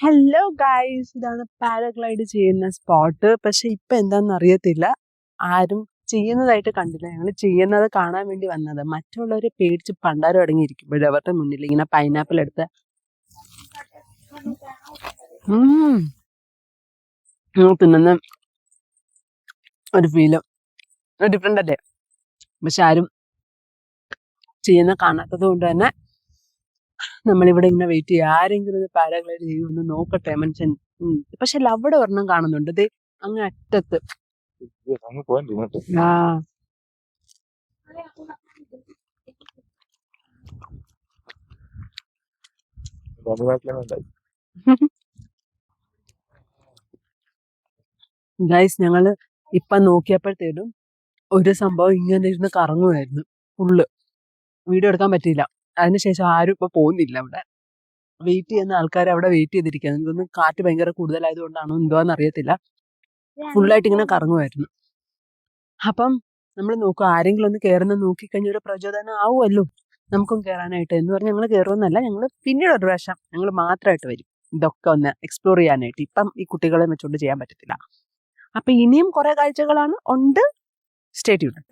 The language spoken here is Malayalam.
ഹലോ ഗൈസ്, ഇതാണ് പാരഗ്ലൈഡ് ചെയ്യുന്ന സ്പോട്ട്. പക്ഷെ ഇപ്പൊ എന്താണെന്ന് അറിയത്തില്ല, ആരും ചെയ്യുന്നതായിട്ട് കണ്ടില്ല. ഞങ്ങൾ ചെയ്യുന്നത് കാണാൻ വേണ്ടി വന്നത്. മറ്റുള്ളവരെ പേടിച്ച് പണ്ടാരം അടങ്ങിയിരിക്കുമ്പോഴേ അവരുടെ മുന്നിൽ ഇങ്ങനെ പൈനാപ്പിൾ എടുത്ത് തിന്നുന്ന ഒരു ഫീലും ഡിഫറെന്റ് അല്ലേ. പക്ഷെ ആരും ചെയ്യുന്ന കാണാത്തത് കൊണ്ട് തന്നെ നമ്മളിവിടെ ഇങ്ങനെ വെയിറ്റ് ചെയ്യുക, ആരെങ്കിലും ഒരു പാരാഗ്ലൈഡ് ചെയ്യുമെന്ന് നോക്കട്ടെ മനുഷ്യൻ. പക്ഷെ അവിടെ ഒരെണ്ണം കാണുന്നുണ്ട്, ദേ അങ്ങ് അറ്റത്ത്. ആ ഗൈസ്, ഞങ്ങള് ഇപ്പൊ നോക്കിയപ്പോഴത്തേനും ഒരു സംഭവം ഇങ്ങനെ ഇരുന്ന് കറങ്ങുമായിരുന്നു ഫുള്ള്. വീഡിയോ എടുക്കാൻ പറ്റിയില്ല. അതിനുശേഷം ആരും ഇപ്പൊ പോകുന്നില്ല. അവിടെ വെയിറ്റ് ചെയ്യുന്ന ആൾക്കാർ അവിടെ വെയിറ്റ് ചെയ്തിരിക്കുകയാണ്. എനിക്കൊന്ന് കാറ്റ് ഭയങ്കര കൂടുതലായതുകൊണ്ടാണോ എന്തുവാന്ന് അറിയത്തില്ല, ഫുള്ളായിട്ട് ഇങ്ങനെ കറങ്ങുമായിരുന്നു. അപ്പം നമ്മൾ നോക്കുക, ആരെങ്കിലും ഒന്ന് കയറുന്ന നോക്കിക്കഴിഞ്ഞാൽ ഒരു പ്രചോദനം ആവുമല്ലോ നമുക്കും കയറാനായിട്ട് എന്ന് പറഞ്ഞ് ഞങ്ങൾ കയറുമെന്നല്ല, ഞങ്ങൾ പിന്നീട് ഒരു പ്രാവശ്യം ഞങ്ങൾ മാത്രമായിട്ട് വരും ഇതൊക്കെ ഒന്ന് എക്സ്പ്ലോർ ചെയ്യാനായിട്ട്. ഇപ്പം ഈ കുട്ടികളെ വെച്ചുകൊണ്ട് ചെയ്യാൻ പറ്റത്തില്ല. അപ്പൊ ഇനിയും കുറെ കാഴ്ചകളാണ് ഉണ്ട്. Stay tuned.